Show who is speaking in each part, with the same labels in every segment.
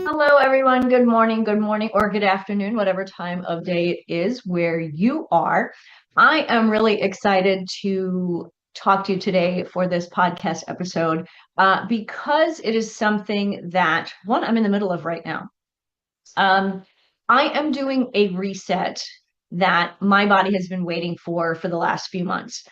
Speaker 1: Hello, everyone. Good morning, or good afternoon, whatever time of day it is where you are. I am really excited to talk to you today for this podcast episode because it is something that, one, I'm in the middle of right now. Um, I am doing a reset that my body has been waiting for the last few months.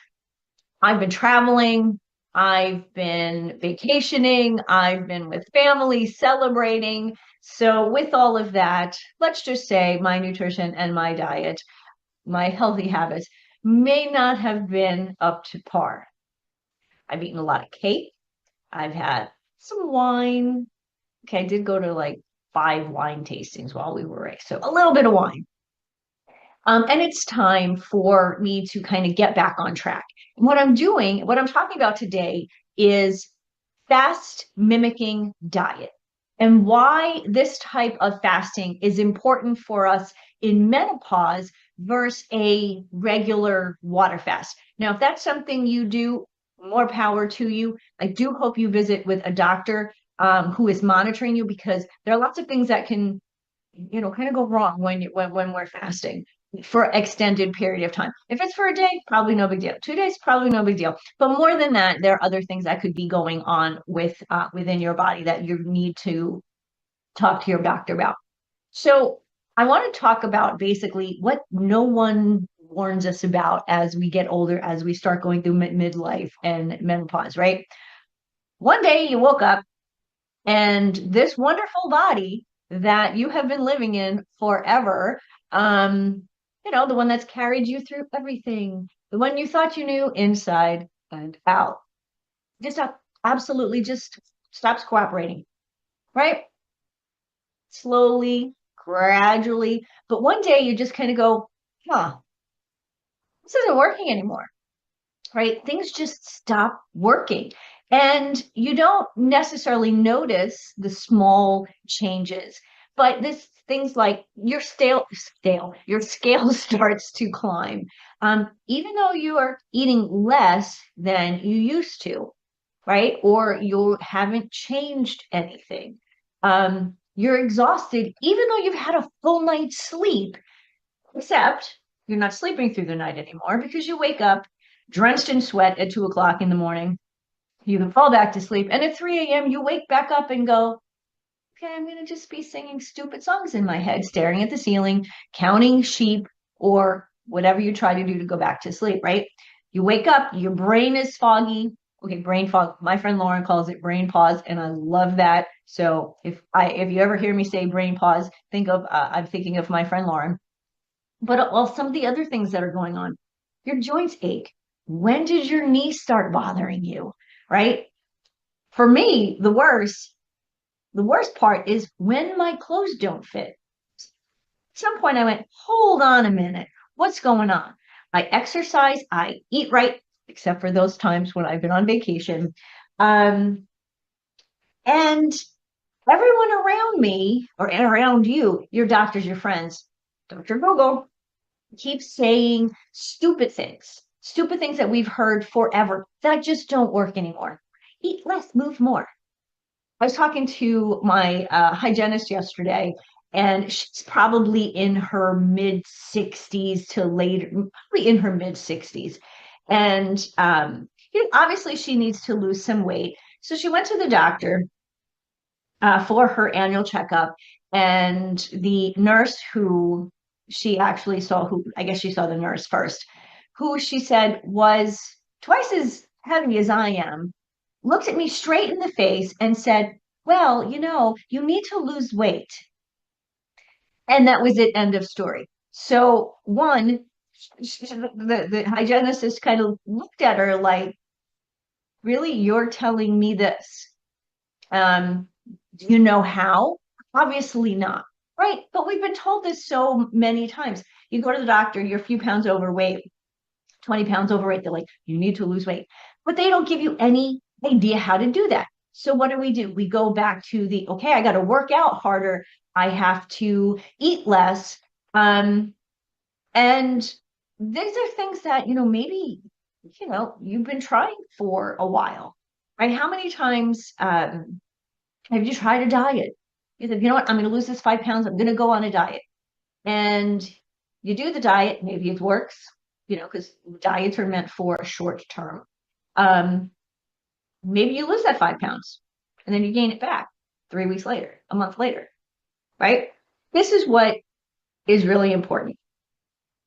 Speaker 1: I've been traveling, I've been vacationing, I've been with family celebrating. So, with all of that, let's just say my nutrition and my diet, my healthy habits may not have been up to par. I've eaten a lot of cake, I've had some wine. Okay, I did go to like 5 wine tastings while we were away. So, a little bit of wine. And it's time for me to kind of get back on track. And what I'm talking about today is fast mimicking diet and why this type of fasting is important for us in menopause versus a regular water fast. Now, if that's something you do, more power to you. I do hope you visit with a doctor who is monitoring you because there are lots of things that can kind of go wrong when we're fasting for extended period of time. If it's for a day, probably no big deal. 2 days, probably no big deal. But more than that, there are other things that could be going on within your body that you need to talk to your doctor about. So I want to talk about basically what no one warns us about as we get older, as we start going through midlife and menopause, right? One day you woke up and this wonderful body that you have been living in forever, the one that's carried you through everything, the one you thought you knew inside and out, just absolutely just stops cooperating, right? Slowly, gradually. But one day you just kind of go, huh, this isn't working anymore, right? Things just stop working. And you don't necessarily notice the small changes, but this things like your scale starts to climb. Even though you are eating less than you used to, right? Or you haven't changed anything. You're exhausted, even though you've had a full night's sleep, except you're not sleeping through the night anymore because you wake up drenched in sweat at 2 o'clock in the morning. You can fall back to sleep. And at 3 a.m., you wake back up and go, okay, I'm going to just be singing stupid songs in my head, staring at the ceiling, counting sheep, or whatever you try to do to go back to sleep, right? You wake up, your brain is foggy. Okay, brain fog. My friend Lauren calls it brain pause, and I love that. So if you ever hear me say brain pause, I'm thinking of my friend Lauren. But well, some of the other things that are going on, your joints ache. When did your knee start bothering you? Right? For me, the worst part is when my clothes don't fit. At some point I went, hold on a minute. What's going on? I exercise, I eat right, except for those times when I've been on vacation. Um, and everyone around me or around you, your doctors, your friends, Dr. Google, keep saying stupid things that we've heard forever that just don't work anymore. Eat less, move more. I was talking to my hygienist yesterday, and she's probably in her mid 60s to later, probably in her mid 60s. And obviously, she needs to lose some weight. So she went to the doctor for her annual checkup. And the nurse who she actually saw, who I guess she saw the nurse first, who she said was twice as heavy as I am, looked at me straight in the face and said, well, you need to lose weight. And that was it, end of story. So, one, the hygienist kind of looked at her like, really, you're telling me this? Um, do you know how? Obviously not, right? But we've been told this so many times. You go to the doctor, you're a few pounds overweight, 20 pounds overweight. They're like, you need to lose weight. But they don't give you any idea how to do that. So what do? We go back to okay, I got to work out harder. I have to eat less. And these are things that, maybe, you've been trying for a while, right? How many times have you tried a diet? You said, you know what, I'm going to lose this 5 pounds. I'm going to go on a diet. And you do the diet, maybe it works, because diets are meant for a short term. Um, Maybe you lose that 5 pounds and then you gain it back 3 weeks later, a month later, right? This is what is really important.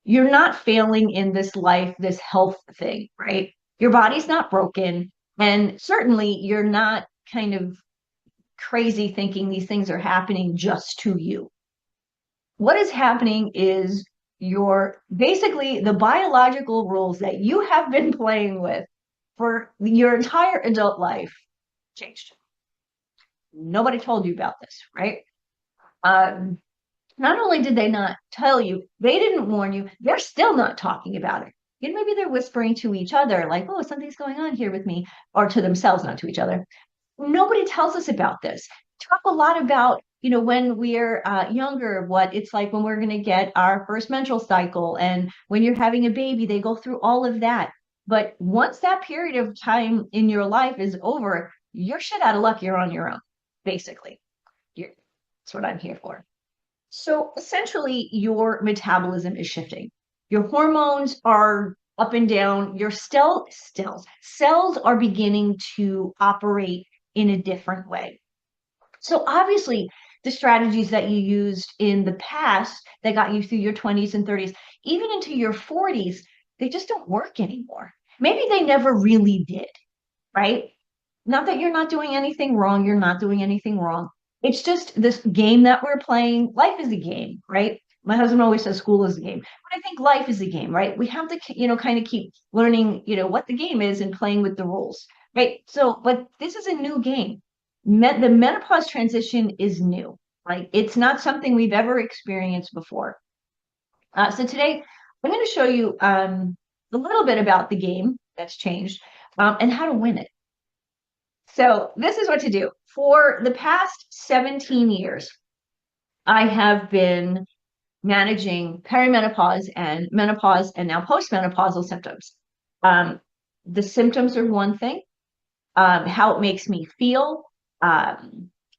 Speaker 1: You're not failing in this life, this health thing, right? Your body's not broken. And certainly you're not kind of crazy thinking these things are happening just to you. What is happening is your basically the biological rules that you have been playing with for your entire adult life changed. Nobody told you about this, right? Um, Not only did they not tell you, they didn't warn you, they're still not talking about it. Maybe they're whispering to each other, like, oh, something's going on here with me, or to themselves, not to each other. Nobody tells us about this. Talk a lot about, when we're younger, what it's like when we're going to get our first menstrual cycle. And when you're having a baby, they go through all of that. But once that period of time in your life is over, you're shit out of luck. You're on your own, basically. That's what I'm here for. So essentially, your metabolism is shifting. Your hormones are up and down. Your cells are beginning to operate in a different way. So obviously, the strategies that you used in the past that got you through your 20s and 30s, even into your 40s, they just don't work anymore. Maybe they never really did, right? Not that you're not doing anything wrong, you're not doing anything wrong. It's just this game that we're playing. Life is a game, right? My husband always says school is a game, but I think life is a game, right? We have to, kind of keep learning, what the game is and playing with the rules, right? So, but this is a new game. The menopause transition is new. Like it's not something we've ever experienced before. So today I'm going to show you a little bit about the game that's changed and how to win it. So this is what to do. For the past 17 years, I have been managing perimenopause and menopause and now postmenopausal symptoms. The symptoms are one thing, how it makes me feel,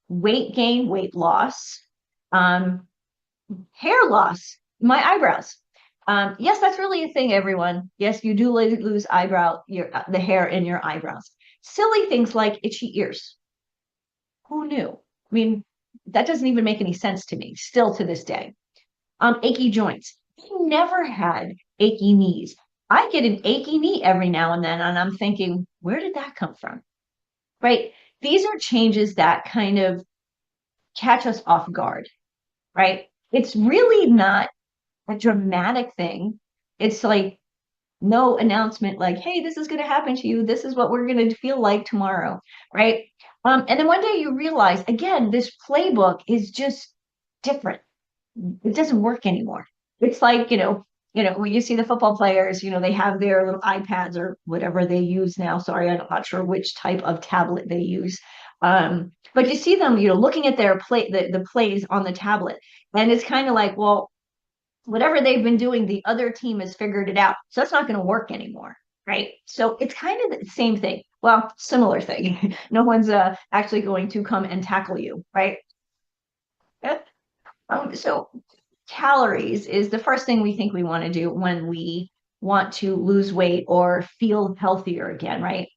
Speaker 1: weight gain, weight loss, um, hair loss, my eyebrows. Yes, that's really a thing, everyone. Yes, you do lose the hair in your eyebrows. Silly things like itchy ears. Who knew? I mean, that doesn't even make any sense to me, still to this day. Achy joints. I never had achy knees. I get an achy knee every now and then, and I'm thinking, where did that come from? Right? These are changes that kind of catch us off guard, right? It's really not a dramatic thing. It's like no announcement like, hey, this is going to happen to you. This is what we're going to feel like tomorrow, right? And then one day you realize, again, this playbook is just different. It doesn't work anymore. It's like, when you see the football players, they have their little iPads or whatever they use now. Sorry, I'm not sure which type of tablet they use. But you see them, looking at their the plays on the tablet. And it's kind of like, well, whatever they've been doing, the other team has figured it out. So it's not going to work anymore. Right. So it's kind of the same thing. Well, similar thing. No one's actually going to come and tackle you. Right. So calories is the first thing we think we want to do when we want to lose weight or feel healthier again. Right.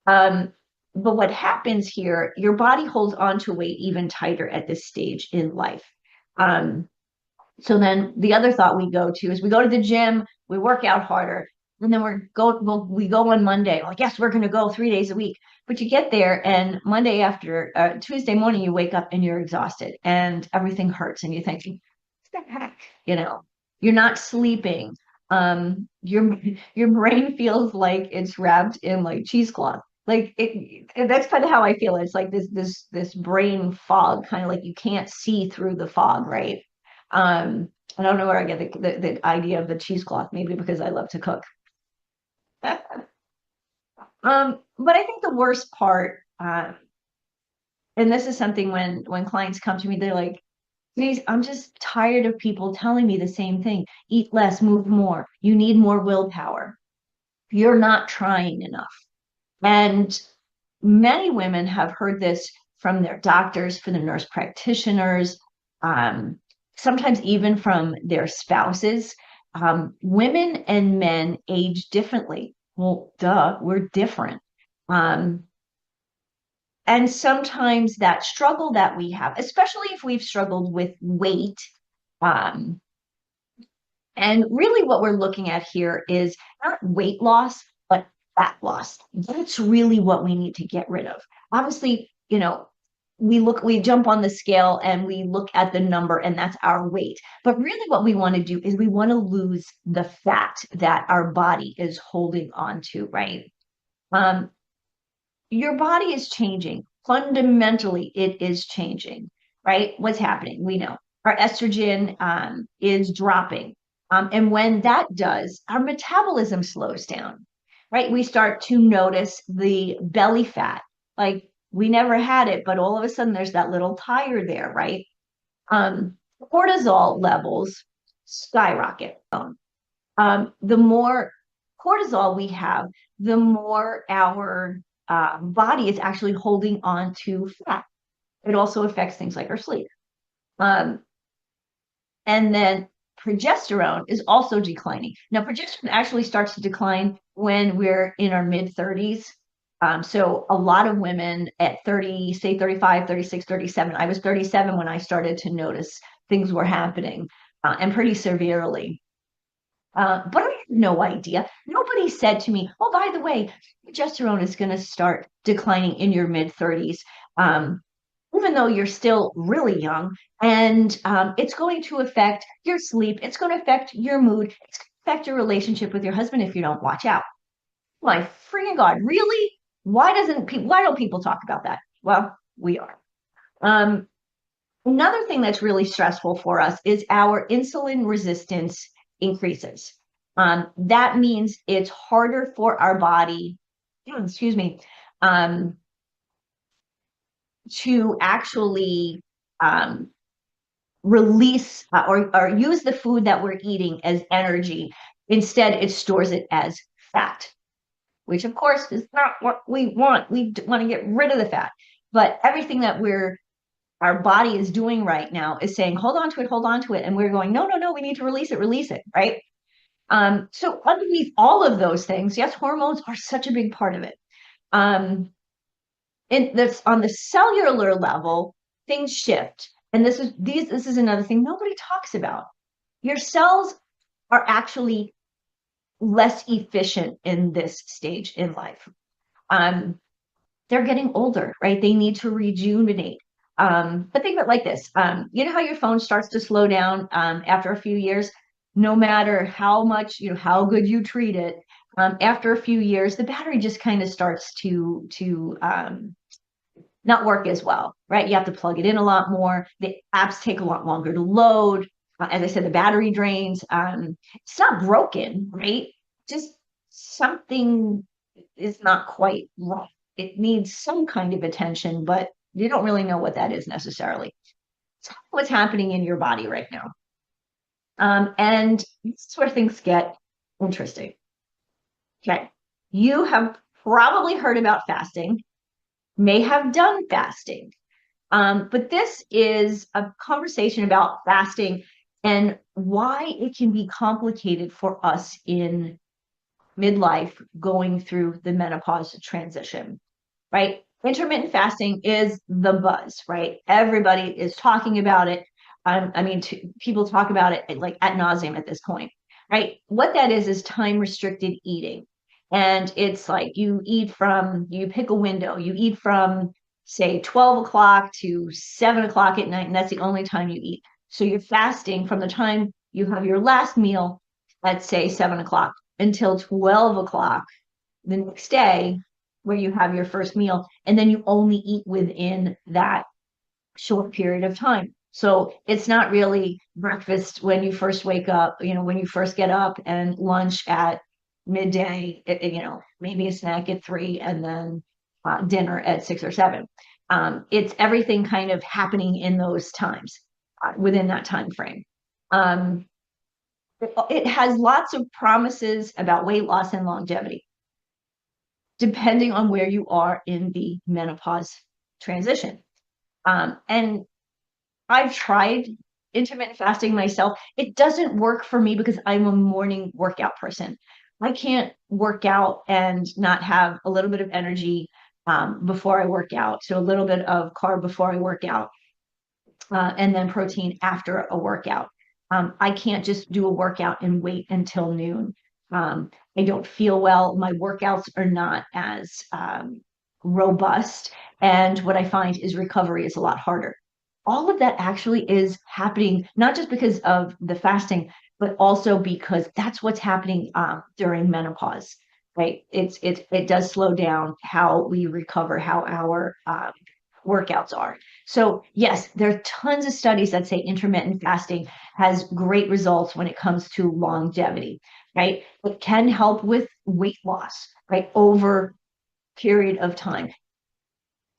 Speaker 1: Um, but what happens here, your body holds on to weight even tighter at this stage in life. So then the other thought we go to is we go to the gym, we work out harder, and then we go on Monday. Like, yes, we're going to go 3 days a week. But you get there, and Tuesday morning, you wake up and you're exhausted, and everything hurts, and you're thinking, what the heck? You're not sleeping. Your brain feels like it's wrapped in like cheesecloth. Like that's kind of how I feel. It's like this brain fog, kind of like you can't see through the fog, right? I don't know where I get the idea of the cheesecloth, maybe because I love to cook. But I think the worst part, and this is something when clients come to me, they're like, Denise, I'm just tired of people telling me the same thing. Eat less, move more. You need more willpower. You're not trying enough. And many women have heard this from their doctors, from the nurse practitioners, sometimes even from their spouses. Women and men age differently. Well, duh, we're different. Um, and sometimes that struggle that we have, especially if we've struggled with weight, um, and really what we're looking at here is not weight loss, but fat loss. That's really what we need to get rid of. Obviously, we jump on the scale and we look at the number and that's our weight. But really what we want to do is we want to lose the fat that our body is holding on to, right? Um, your body is changing. Fundamentally, it is changing, right? What's happening? We know our estrogen is dropping. And when that does, our metabolism slows down, right? We start to notice the belly fat. Like we never had it, but all of a sudden there's that little tire there, right? Cortisol levels skyrocket. The more cortisol we have, the more our body is actually holding on to fat. It also affects things like our sleep. Um, and then progesterone is also declining. Now, progesterone actually starts to decline when we're in our mid 30s. So a lot of women at 30, say 35, 36, 37, I was 37 when I started to notice things were happening and pretty severely. But I had no idea. Nobody said to me, oh, by the way, progesterone is going to start declining in your mid 30s, even though you're still really young. And it's going to affect your sleep. It's going to affect your mood. It's going to affect your relationship with your husband if you don't watch out. My freaking God, really? Why don't people talk about that? Well, we are. Um, Another thing that's really stressful for us is our insulin resistance increases. That means it's harder for our body, excuse me, um, to actually release or use the food that we're eating as energy. Instead, it stores it as fat, which of course is not what we want. We want to get rid of the fat. But everything that our body is doing right now is saying, hold on to it, hold on to it. And we're going, no, no, no, we need to release it, right? So underneath all of those things, yes, hormones are such a big part of it. On the cellular level, things shift. And this is another thing nobody talks about. Your cells are actually less efficient in this stage in life. They're getting older, right? They need to rejuvenate. But think of it like this. You know how your phone starts to slow down after a few years? No matter how much, how good you treat it, after a few years, the battery just kind of starts to not work as well, right? You have to plug it in a lot more. The apps take a lot longer to load. As I said, the battery drains. It's not broken, right? Just something is not quite right. It needs some kind of attention, but you don't really know what that is necessarily. It's what's happening in your body right now. And this is where things get interesting. Okay. You have probably heard about fasting, may have done fasting. But this is a conversation about fasting and why it can be complicated for us in midlife going through the menopause transition, right? Intermittent fasting is the buzz, right? Everybody is talking about it. People talk about it like ad nauseum at this point, right? What that is time restricted eating. And it's like you pick a window, you eat from, say, 12 o'clock to 7 o'clock at night, and that's the only time you eat. So you're fasting from the time you have your last meal at, say, 7 o'clock until 12 o'clock the next day, where you have your first meal, and then you only eat within that short period of time. So it's not really breakfast when you first wake up, when you first get up, and lunch at midday, maybe a snack at 3, and then dinner at 6 or 7. It's everything kind of happening in those times, within that time frame. It has lots of promises about weight loss and longevity, depending on where you are in the menopause transition. And I've tried intermittent fasting myself. It doesn't work for me because I'm a morning workout person. I can't work out and not have a little bit of energy before I work out. So a little bit of carb before I work out, and then protein after a workout. I can't just do a workout and wait until noon. I don't feel well. My workouts are not as robust. And what I find is recovery is a lot harder. All of that actually is happening, not just because of the fasting, but also because that's what's happening during menopause, right? It does slow down how we recover, how our workouts are. So yes, there are tons of studies that say intermittent fasting has great results when it comes to longevity, right? It can help with weight loss, right, over period of time.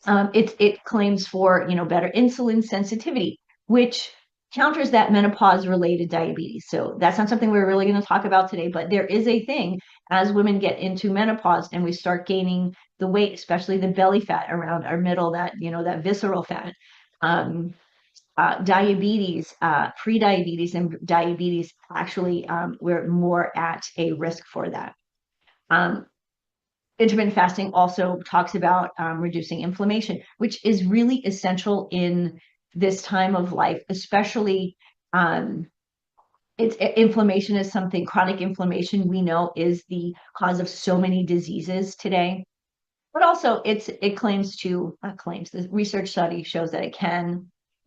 Speaker 1: It claims for better insulin sensitivity, which counters that menopause related diabetes. So that's not something we're really going to talk about today, but there is a thing as women get into menopause and we start gaining the weight, especially the belly fat around our middle, that visceral fat. Diabetes, pre-diabetes and diabetes, actually, we're more at a risk for that. Um, Intermittent fasting also talks about reducing inflammation, which is really essential in this time of life, especially inflammation is something, chronic inflammation we know is the cause of so many diseases today. But also it claims to, not claims, the research study shows that it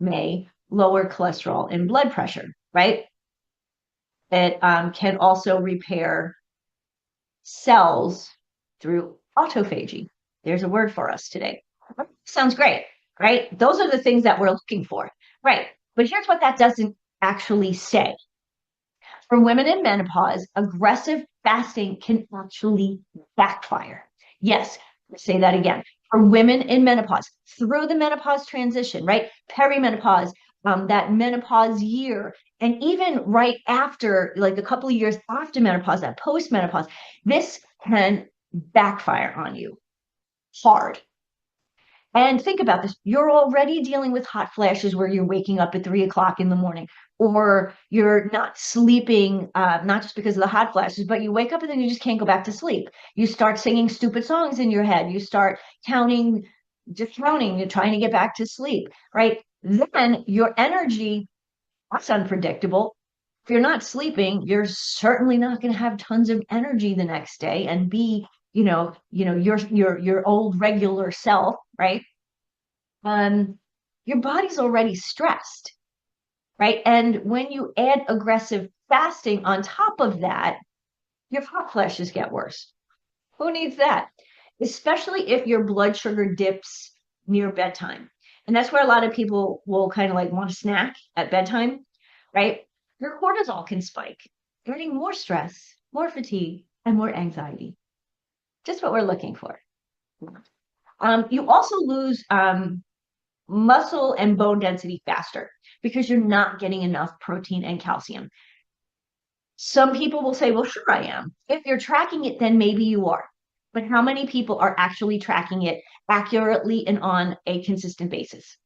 Speaker 1: may lower cholesterol and blood pressure, right? It can also repair cells through autophagy. There's a word for us today. Sounds great, right? Those are the things that we're looking for, right? But here's what that doesn't actually say. For women in menopause, aggressive fasting can actually backfire. Yes, let's say that again. For women in menopause, through the menopause transition, right? Perimenopause, that menopause year, and even right after, like a couple of years after menopause, that post-menopause, this can backfire on you hard. And think about this. You're already dealing with hot flashes where you're waking up at 3 o'clock in the morning, or you're not sleeping, not just because of the hot flashes, but you wake up and then you just can't go back to sleep. You start singing stupid songs in your head. You start just counting, you're trying to get back to sleep, right? Then your energy, that's unpredictable. If you're not sleeping, you're certainly not going to have tons of energy the next day and be, your old regular self, right? um, your body's already stressed, right? And when you add aggressive fasting on top of that, your hot flashes get worse. Who needs that? Especially if your blood sugar dips near bedtime. And that's where a lot of people will kind of like want to snack at bedtime, right? Your cortisol can spike, getting more stress, more fatigue, and more anxiety. Just what we're looking for. You also lose muscle and bone density faster because you're not getting enough protein and calcium. Some people will say, well, sure, I am. If you're tracking it, then maybe you are. But how many people are actually tracking it accurately and on a consistent basis?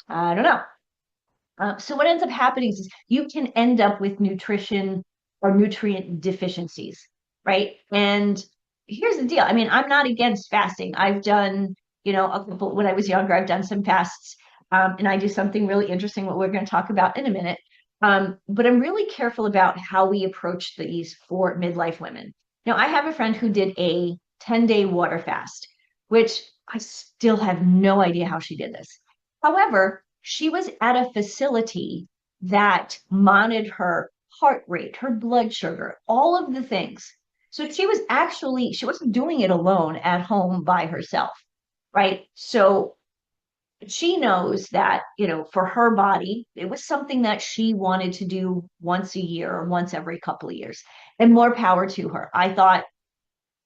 Speaker 1: I don't know. So what ends up happening is you can end up with nutrition or nutrient deficiencies, right? And here's the deal. I mean, I'm not against fasting. I've done, a couple, when I was younger, I've done some fasts, and I do something really interesting, what we're going to talk about in a minute. But I'm really careful about how we approach these for midlife women. Now, I have a friend who did a 10-day water fast, which I still have no idea how she did this. However, she was at a facility that monitored her heart rate, her blood sugar, all of the things. So she wasn't doing it alone at home by herself, right? So she knows that, for her body, it was something that she wanted to do once a year or once every couple of years, and more power to her. I thought,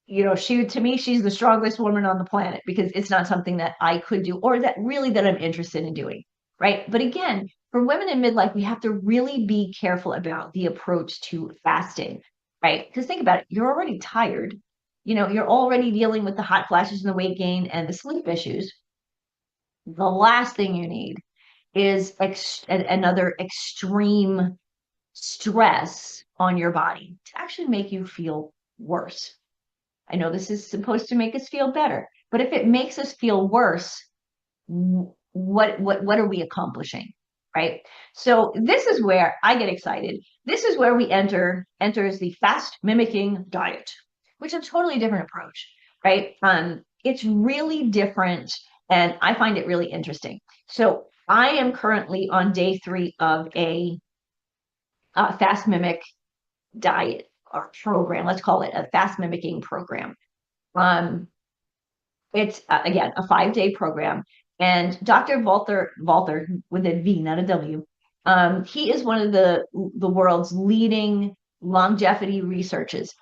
Speaker 1: to me, she's the strongest woman on the planet because it's not something that I could do or that I'm interested in doing. Right. But again, for women in midlife, we have to really be careful about the approach to fasting. Right. Because think about it, you're already tired. You're already dealing with the hot flashes and the weight gain and the sleep issues. The last thing you need is another extreme stress on your body to actually make you feel worse. I know this is supposed to make us feel better, but if it makes us feel worse, what are we accomplishing? Right? So this is where I get excited. This is where we enters the fast mimicking diet, which is a totally different approach, right? It's really different, and I find it really interesting. So I am currently on day 3 of a fast mimic diet or program. Let's call it a fast mimicking program. Um, it's again a 5-day program, and Dr. Walter with a V, not a W. He is one of the world's leading longevity researchers,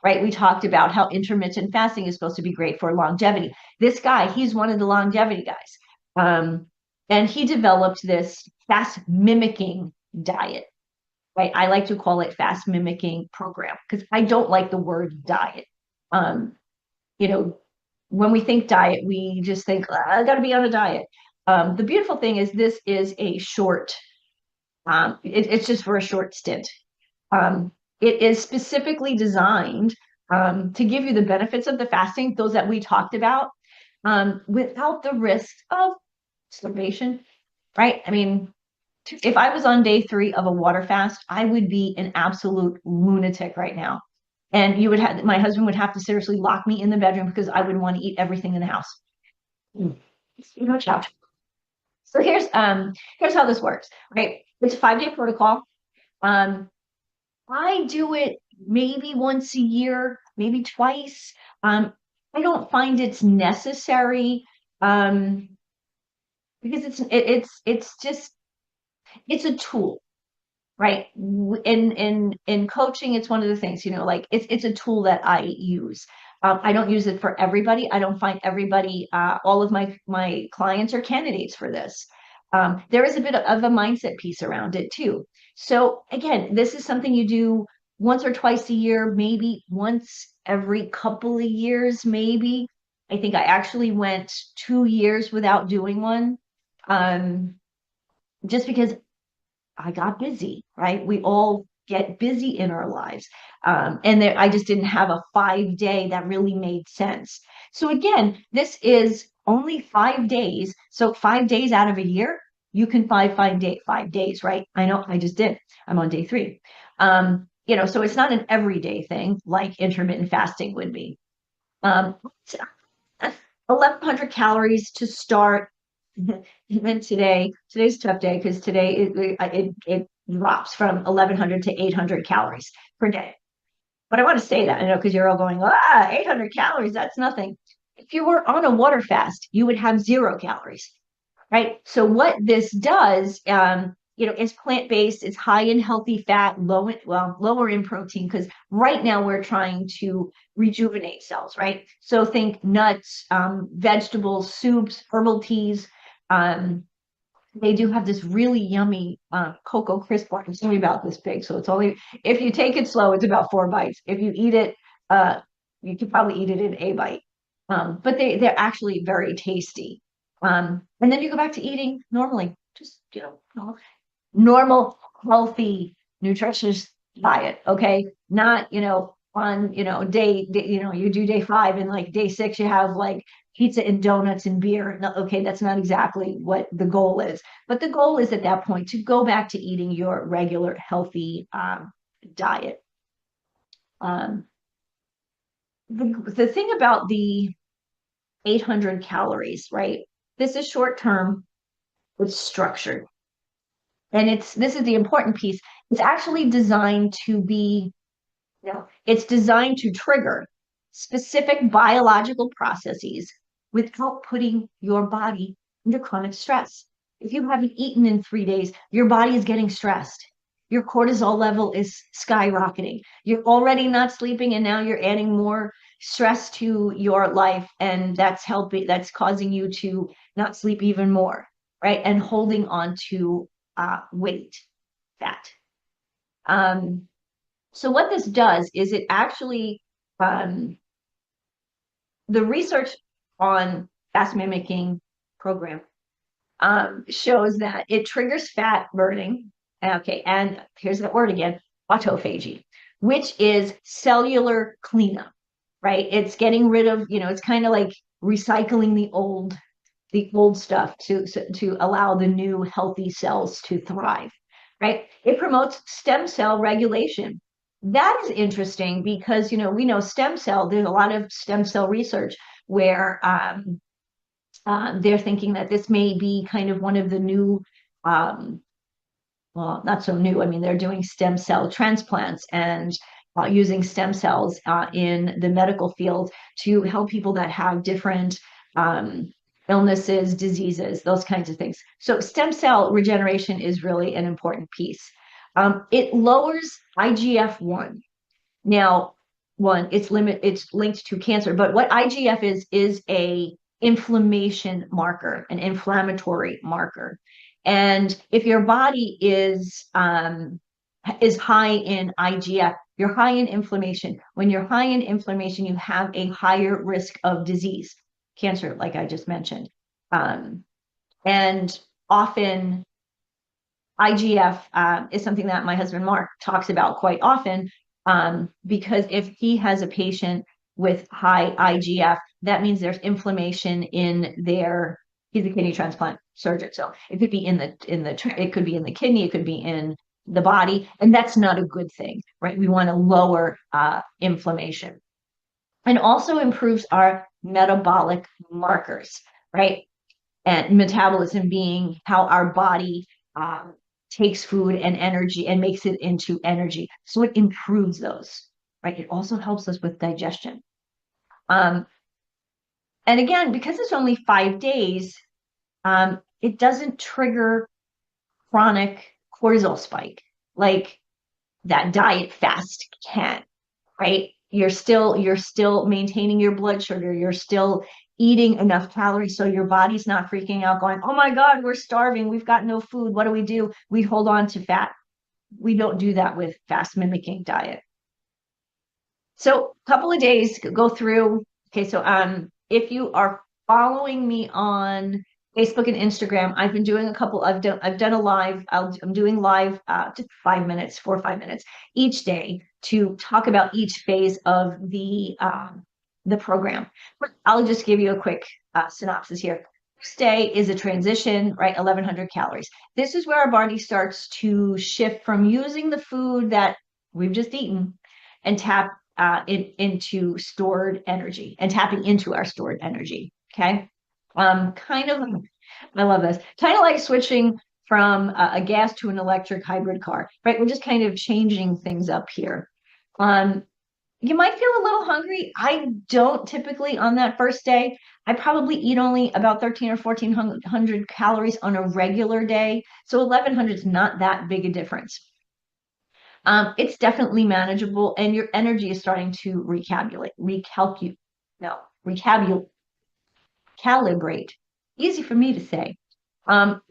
Speaker 1: right? We talked about how intermittent fasting is supposed to be great for longevity. This guy, he's one of the longevity guys, and he developed this fast mimicking diet. Right? I like to call it fast mimicking program because I don't like the word diet. Um, you know, when we think diet, we just think, I got to be on a diet. The beautiful thing is this is a short, it's just for a short stint. Um, it is specifically designed to give you the benefits of the fasting, those that we talked about, without the risk of starvation, right? I mean, if I was on day 3 of a water fast, I would be an absolute lunatic right now. And my husband would have to seriously lock me in the bedroom because I would want to eat everything in the house. You know, chow. So here's how this works, right? It's a 5-day protocol. Um, I do it maybe once a year, maybe twice. I don't find it's necessary um, because it's just it's a tool, right? In coaching, it's one of the things, like it's a tool that I use. I don't use it for everybody. I don't find everybody, all of my clients are candidates for this. There is a bit of a mindset piece around it too. So again, this is something you do once or twice a year, maybe once every couple of years, maybe. I think I actually went 2 years without doing one. Um, just because I got busy, right? We all get busy in our lives. And there, I just didn't have a 5-day that really made sense. So again, this is only 5 days. So 5 days out of a year, you can 5 days, right? I know I just did. I'm on day 3. So it's not an everyday thing like intermittent fasting would be. Um, 1,100 calories to start. And then today's a tough day because today it drops from 1,100 to 800 calories per day. But I want to say that, I know, because you're all going, 800 calories, that's nothing. If you were on a water fast, you would have 0 calories, right? So what this does, is plant-based, it's high in healthy fat, lower in protein, because right now we're trying to rejuvenate cells, right? So think nuts, vegetables, soups, herbal teas. Um, they do have this really yummy cocoa crisp bar. It's only about this big, so it's only if you take it slow, it's about 4 bites. If you eat it, uh, you could probably eat it in a bite. But they're actually very tasty. And then you go back to eating normally, just normal, healthy, nutritious diet. Okay, not on you do day 5 and like day 6 you have like pizza and donuts and beer. No, okay, that's not exactly what the goal is. But the goal is at that point to go back to eating your regular healthy diet. Um, the thing about the 800 calories, right? This is short term, it's structured. And this is the important piece. It's actually designed to be, it's designed to trigger specific biological processes without putting your body under chronic stress. If you haven't eaten in 3 days, your body is getting stressed. Your cortisol level is skyrocketing. You're already not sleeping, and now you're adding more stress to your life, and that's causing you to not sleep even more, right? And holding on to weight, fat. Um, so what this does is it actually, um, the research on fast mimicking program, shows that it triggers fat burning. Okay, and here's that word again, autophagy, which is cellular cleanup, right? It's getting rid of, it's kind of like recycling the old stuff to allow the new healthy cells to thrive, right? It promotes stem cell regulation. That is interesting because we know stem cell. There's a lot of stem cell research where they're thinking that this may be kind of one of the new, um, well, not so new. I mean, they're doing stem cell transplants and using stem cells in the medical field to help people that have different um, illnesses, diseases, those kinds of things. So stem cell regeneration is really an important piece. It lowers IGF-1. Now, it's linked to cancer, but what IGF is a inflammation marker, an inflammatory marker. And if your body is high in IGF, you're high in inflammation. When you're high in inflammation, you have a higher risk of disease, cancer, like I just mentioned. And often IGF is something that my husband Mark talks about quite often, because if he has a patient with high IGF, that means there's inflammation in their. He's a kidney transplant surgeon, so it could be it could be in the kidney, it could be in the body, and that's not a good thing, right? We want to lower inflammation, and also improves our metabolic markers, right? And metabolism being how our body um, takes food and energy and makes it into energy. So it improves those, right? It also helps us with digestion. Um, and again, because it's only 5 days, it doesn't trigger chronic cortisol spike like that diet fast can, right? You're still maintaining your blood sugar. You're still eating enough calories so your body's not freaking out going, oh my God, we're starving. We've got no food. What do? We hold on to fat. We don't do that with fast mimicking diet. So a couple of days go through. Okay, so if you are following me on Facebook and Instagram, I've been doing I've done a live. I'm doing live just 5 minutes, 4 or 5 minutes each day to talk about each phase of the program. But I'll just give you a quick synopsis here. First day is a transition, right? 1100 calories. This is where our body starts to shift from using the food that we've just eaten and tap into stored energy and tapping into our stored energy. Okay. Kind of, I love this. Kind of like switching from a gas to an electric hybrid car, right? We're just kind of changing things up here. Um, you might feel a little hungry. I don't typically on that first day. I probably eat only about 13 or 1400 calories on a regular day. So 1100 is not that big a difference. It's definitely manageable, and your energy is starting to calibrate. Easy for me to say.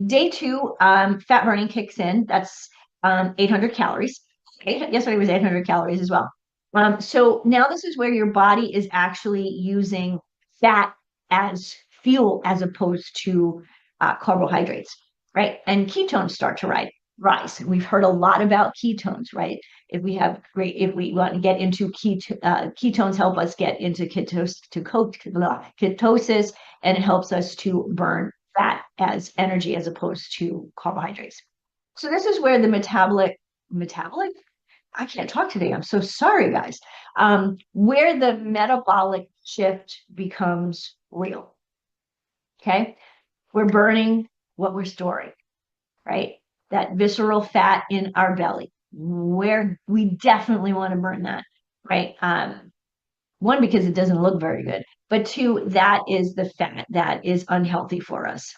Speaker 1: Day two, fat burning kicks in. That's 800 calories. Yesterday was 800 calories as well. So now this is where your body is actually using fat as fuel as opposed to carbohydrates, right? And ketones start to rise. We've heard a lot about ketones, right? If we want to get into ketones, help us get into ketosis, and it helps us to burn fat as energy as opposed to carbohydrates. So this is where the metabolic. I can't talk today. I'm so sorry, guys. Where the metabolic shift becomes real. Okay, we're burning what we're storing, right? That visceral fat in our belly, where we definitely want to burn that, right? One, because it doesn't look very good, but two, that is the fat that is unhealthy for us.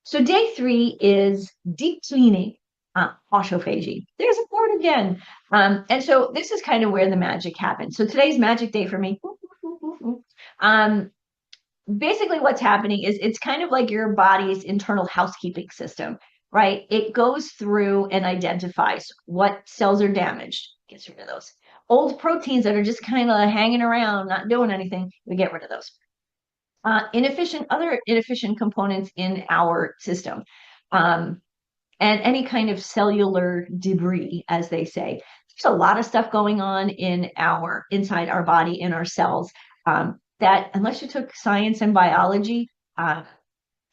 Speaker 1: So day three is deep cleaning, autophagy. There's a word again. And so this is kind of where the magic happens. So today's magic day for me. Basically what's happening is it's kind of like your body's internal housekeeping system, right? It goes through and identifies what cells are damaged, gets rid of those. Old proteins that are just kind of hanging around, not doing anything, we get rid of those. other inefficient components in our system, and any kind of cellular debris, as they say. There's a lot of stuff going on inside our body, in our cells, that unless you took science and biology,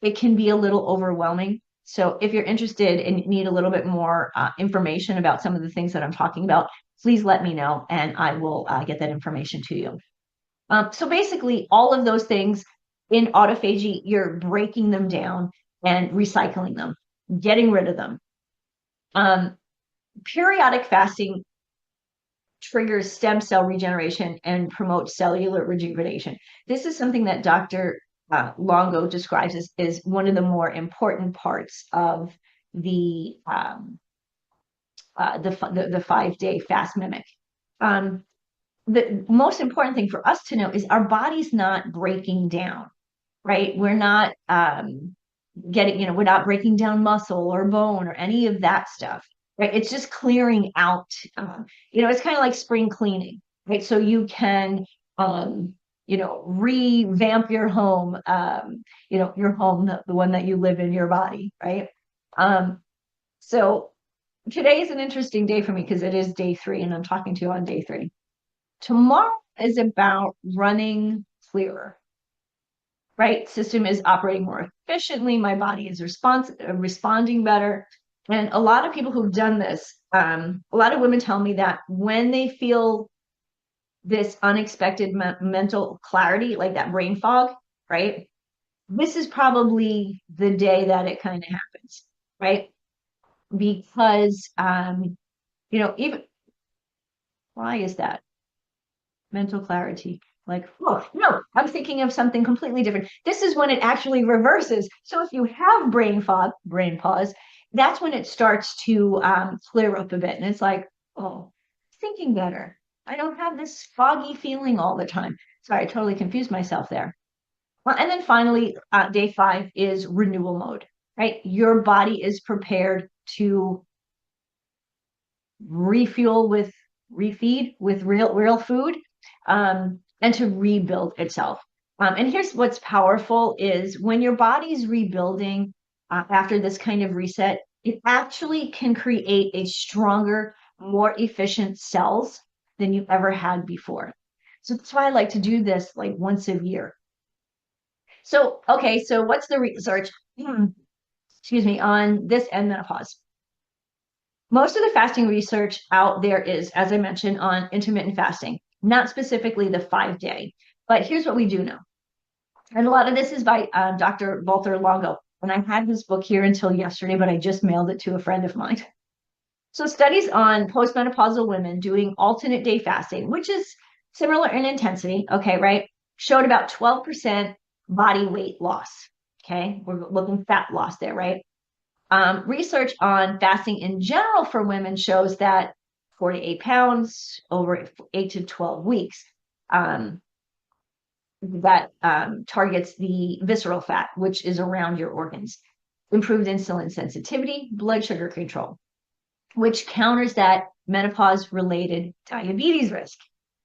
Speaker 1: it can be a little overwhelming. So if you're interested and need a little bit more information about some of the things that I'm talking about, please let me know and I will get that information to you. So basically, all of those things in autophagy, you're breaking them down and recycling them, getting rid of them. Periodic fasting triggers stem cell regeneration and promotes cellular rejuvenation. This is something that Dr. Longo describes as one of the more important parts of the 5-day fast mimic. The most important thing for us to know is our body's not breaking down, right? We're not we're not breaking down muscle or bone or any of that stuff, right? It's just clearing out. It's kind of like spring cleaning, right? So you can, revamp your home, your home, the one that you live in, your body, right? So today is an interesting day for me because it is day 3 and I'm talking to you on day 3. Tomorrow is about running clearer, right? System is operating more efficiently. My body is responding better. And a lot of people who've done this, a lot of women tell me that when they feel this unexpected mental clarity, like that brain fog, right? This is probably the day that it kind of happens, right? Because, even why is that? Mental clarity. Like, oh, no, I'm thinking of something completely different. This is when it actually reverses. So if you have brain fog, brain pause, that's when it starts to clear up a bit. And it's like, oh, thinking better. I don't have this foggy feeling all the time. Sorry, I totally confused myself there. Well, and then finally, day 5 is renewal mode, right? Your body is prepared to refeed with real food, and to rebuild itself. And here's what's powerful is when your body's rebuilding after this kind of reset, it actually can create a stronger, more efficient cells than you ever had before. So that's why I like to do this like once a year. So, okay, so what's the research, excuse me, on this and menopause? Most of the fasting research out there is, as I mentioned, on intermittent fasting, not specifically the 5-day. But here's what we do know. And a lot of this is by Dr. Walter Longo. And I had this book here until yesterday, but I just mailed it to a friend of mine. So studies on postmenopausal women doing alternate day fasting, which is similar in intensity, okay, right, showed about 12% body weight loss. Okay, we're looking fat loss there, right? Research on fasting in general for women shows that 4 to 8 pounds over 8 to 12 weeks, that targets the visceral fat, which is around your organs. Improved insulin sensitivity, blood sugar control, which counters that menopause-related diabetes risk.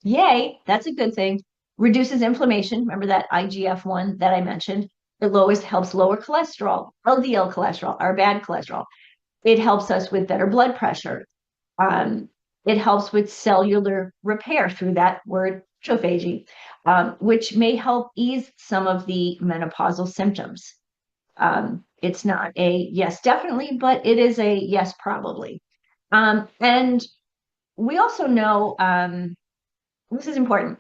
Speaker 1: Yay, that's a good thing. Reduces inflammation. Remember that IGF-1 that I mentioned? It helps lower cholesterol, LDL cholesterol, our bad cholesterol. It helps us with better blood pressure. It helps with cellular repair through that word, autophagy, which may help ease some of the menopausal symptoms. It's not a yes, definitely, but it is a yes, probably. And we also know, this is important,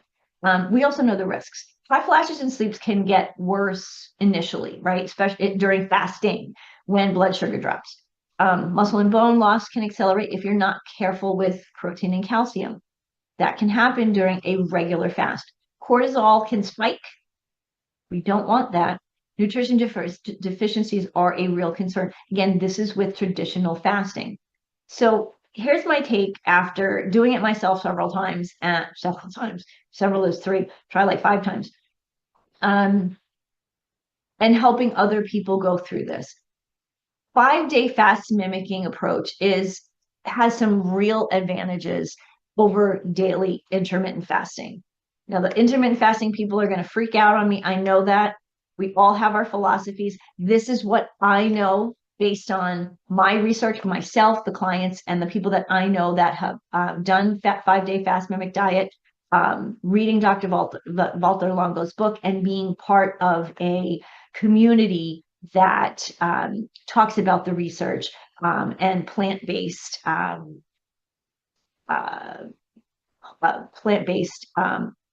Speaker 1: we also know the risks. Hot flashes and sleeps can get worse initially, right? Especially during fasting when blood sugar drops. Muscle and bone loss can accelerate if you're not careful with protein and calcium. That can happen during a regular fast. Cortisol can spike. We don't want that. Nutrition deficiencies are a real concern. Again, this is with traditional fasting. So here's my take after doing it myself several is 3, try like 5 times, and helping other people go through this. 5-day fast mimicking approach has some real advantages over daily intermittent fasting. Now, the intermittent fasting people are going to freak out on me. I know that. We all have our philosophies. This is what I know based on my research for myself, the clients, and the people that I know that have done 5-day fast mimic diet, reading Dr. Walter Longo's book, and being part of a community that talks about the research and plant-based plant-based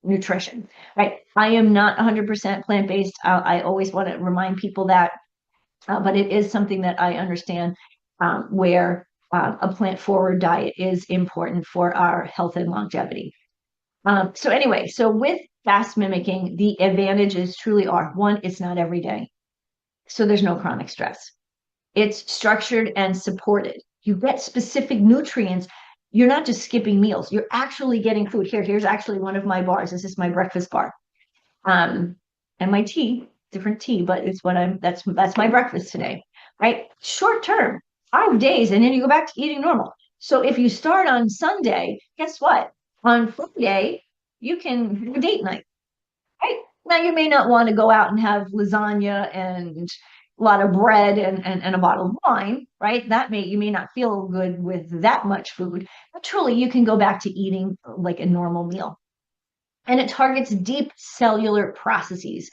Speaker 1: nutrition, right? I am not 100% plant-based. I always want to remind people that, but it is something that I understand where a plant-forward diet is important for our health and longevity. So anyway, so with fast mimicking, the advantages truly are, one, it's not every day. So there's no chronic stress. It's structured and supported. You get specific nutrients. You're not just skipping meals. You're actually getting food. Here's actually one of my bars. This is my breakfast bar. And my tea, different tea, but it's what that's my breakfast today, right? Short term, 5 days, and then you go back to eating normal. So if you start on Sunday, guess what? On Friday, you can have a date night, right? Now you may not want to go out and have lasagna and a lot of bread and a bottle of wine, right? You may not feel good with that much food, but truly you can go back to eating like a normal meal. And it targets deep cellular processes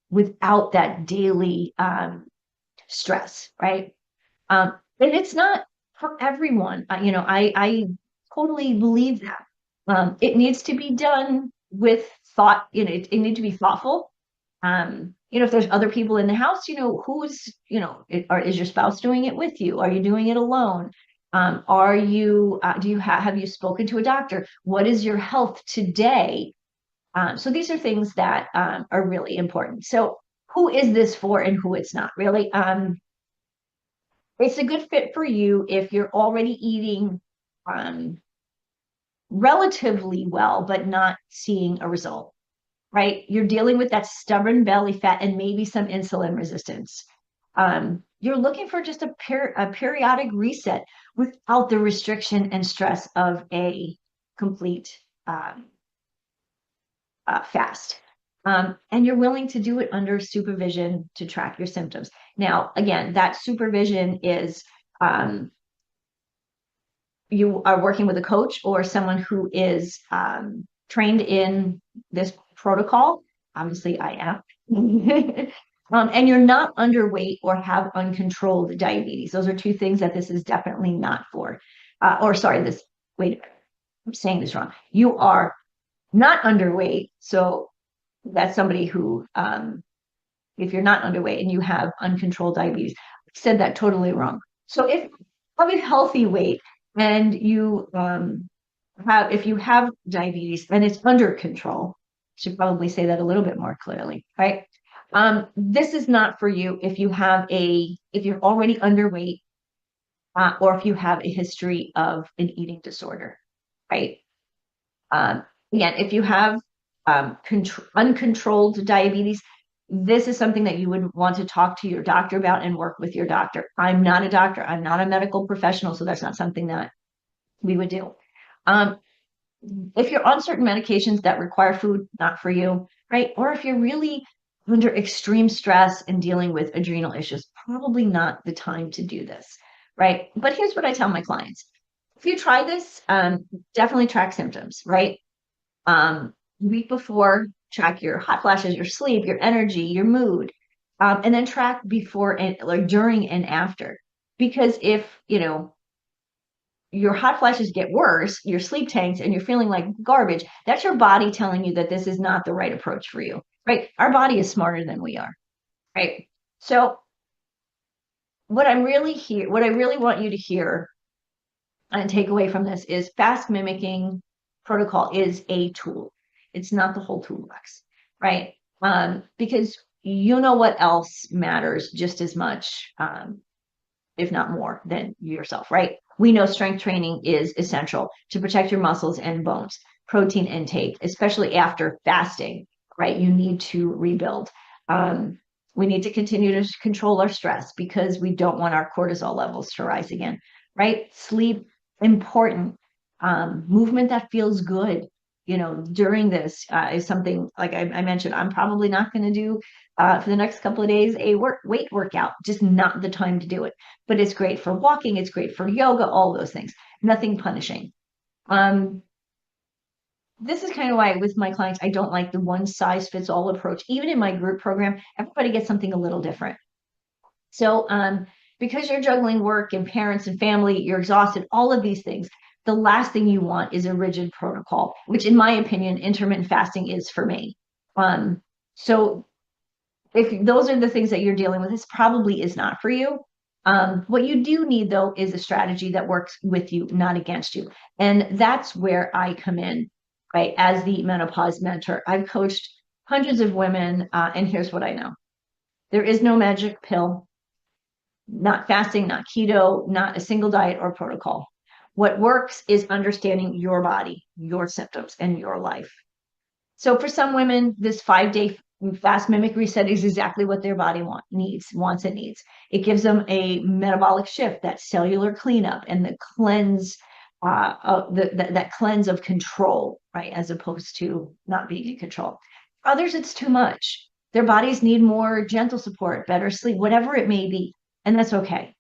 Speaker 1: without that daily stress, right? And it's not for everyone. I totally believe that. It needs to be done with thought. It needs to be thoughtful. If there's other people in the house, is your spouse doing it with you? Are you doing it alone? Have you spoken to a doctor? What is your health today? So these are things that are really important. So who is this for and who it's not really? It's a good fit for you if you're already eating relatively well, but not seeing a result, right? You're dealing with that stubborn belly fat and maybe some insulin resistance. You're looking for just a periodic reset without the restriction and stress of a complete fast. And you're willing to do it under supervision to track your symptoms. Now, again, that supervision is you are working with a coach or someone who is trained in this protocol. Obviously, I am. And you're not underweight or have uncontrolled diabetes. Those are two things that this is definitely not for. Wait, I'm saying this wrong. You are not underweight. So that's somebody who, if you're not underweight and you have uncontrolled diabetes, I said that totally wrong. So if you have a healthy weight and if you have diabetes and it's under control, I should probably say that a little bit more clearly, right? This is not for you if you're already underweight or if you have a history of an eating disorder, right? Again, if you have uncontrolled diabetes, this is something that you would want to talk to your doctor about and work with your doctor. I'm not a doctor. I'm not a medical professional, so that's not something that we would do. If you're on certain medications that require food, not for you, right? Or if you're really under extreme stress and dealing with adrenal issues, probably not the time to do this, right? But here's what I tell my clients. If you try this, definitely track symptoms, right? Week before, track your hot flashes, your sleep, your energy, your mood, and then track before and like during and after. Because if your hot flashes get worse, your sleep tanks, and you're feeling like garbage, that's your body telling you that this is not the right approach for you, right? Our body is smarter than we are, right? So what I really want you to hear and take away from this is fast mimicking protocol is a tool. It's not the whole toolbox, right? Because you know what else matters just as much, if not more than yourself, right? We know strength training is essential to protect your muscles and bones, protein intake, especially after fasting, right? You need to rebuild. We need to continue to control our stress because we don't want our cortisol levels to rise again, right? Sleep, important. Movement that feels good. during this is something like I mentioned. I'm probably not going to do for the next couple of days a weight workout, just not the time to do it. But it's great for walking, it's great for yoga, all those things. Nothing punishing. This is kind of why with my clients, I don't like the one size fits all approach. Even in my group program, everybody gets something a little different. So because you're juggling work and parents and family, you're exhausted, all of these things, the last thing you want is a rigid protocol, which in my opinion, intermittent fasting is for me. So if those are the things that you're dealing with, this probably is not for you. What you do need though is a strategy that works with you, not against you. And that's where I come in, right? As the menopause mentor, I've coached hundreds of women, and here's what I know. There is no magic pill, not fasting, not keto, not a single diet or protocol. What works is understanding your body, your symptoms, and your life. So for some women, this 5-day fast mimic reset is exactly what their body wants and needs. It gives them a metabolic shift, that cellular cleanup, and the cleanse, that cleanse of control, right, as opposed to not being in control. Others, it's too much. Their bodies need more gentle support, better sleep, whatever it may be, and that's okay.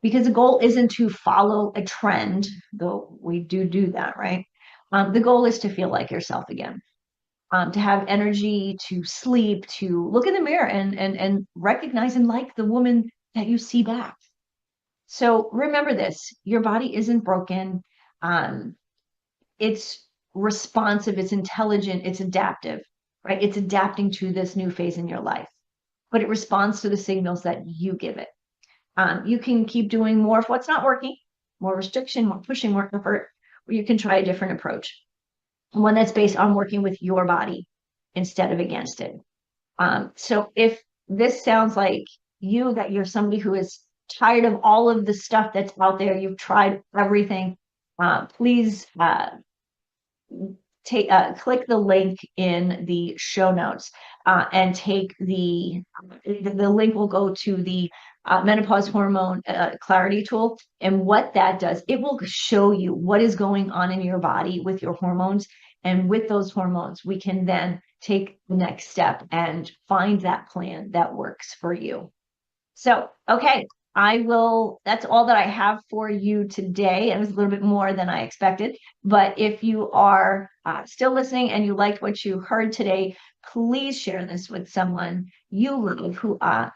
Speaker 1: Because the goal isn't to follow a trend, though we do that, right? The goal is to feel like yourself again. To have energy, to sleep, to look in the mirror and recognize and like the woman that you see back. So remember this, your body isn't broken. It's responsive, it's intelligent, it's adaptive, right? It's adapting to this new phase in your life, but it responds to the signals that you give it. You can keep doing more of what's not working, more restriction, more pushing, more effort, or you can try a different approach, one that's based on working with your body instead of against it. So if this sounds like that you're somebody who is tired of all of the stuff that's out there, you've tried everything, please click the link in the show notes and take the link will go to the menopause hormone clarity tool. And what that does, it will show you what is going on in your body with your hormones. And with those hormones, we can then take the next step and find that plan that works for you. So, okay, that's all that I have for you today. It was a little bit more than I expected, but if you are still listening and you liked what you heard today, please share this with someone you love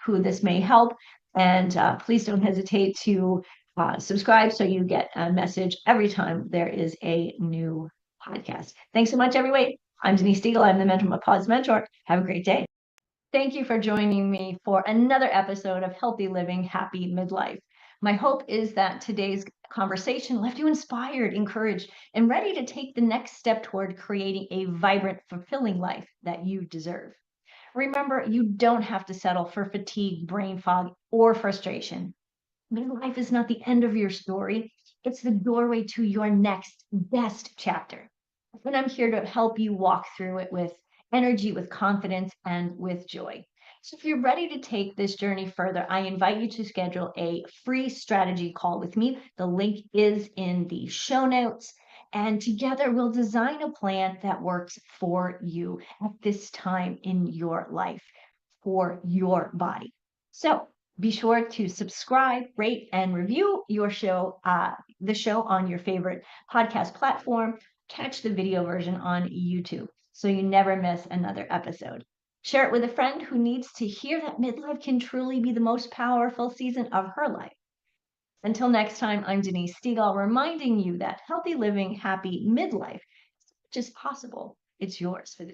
Speaker 1: who this may help. And please don't hesitate to subscribe so you get a message every time there is a new podcast. Thanks so much, everybody. I'm Denise Stiegel. I'm the Menopause Mentor. Have a great day. Thank you for joining me for another episode of Healthy Living, Happy Midlife. My hope is that today's conversation left you inspired, encouraged, and ready to take the next step toward creating a vibrant, fulfilling life that you deserve. Remember, you don't have to settle for fatigue, brain fog, or frustration. Midlife is not the end of your story. It's the doorway to your next best chapter. And I'm here to help you walk through it with energy, with confidence, and with joy. So if you're ready to take this journey further, I invite you to schedule a free strategy call with me. The link is in the show notes. And together we'll design a plan that works for you at this time in your life, for your body. So be sure to subscribe, rate, and review the show on your favorite podcast platform. Catch the video version on YouTube so you never miss another episode. Share it with a friend who needs to hear that midlife can truly be the most powerful season of her life. Until next time, I'm Denise Stiegel, reminding you that healthy living, happy midlife is just possible. It's yours for the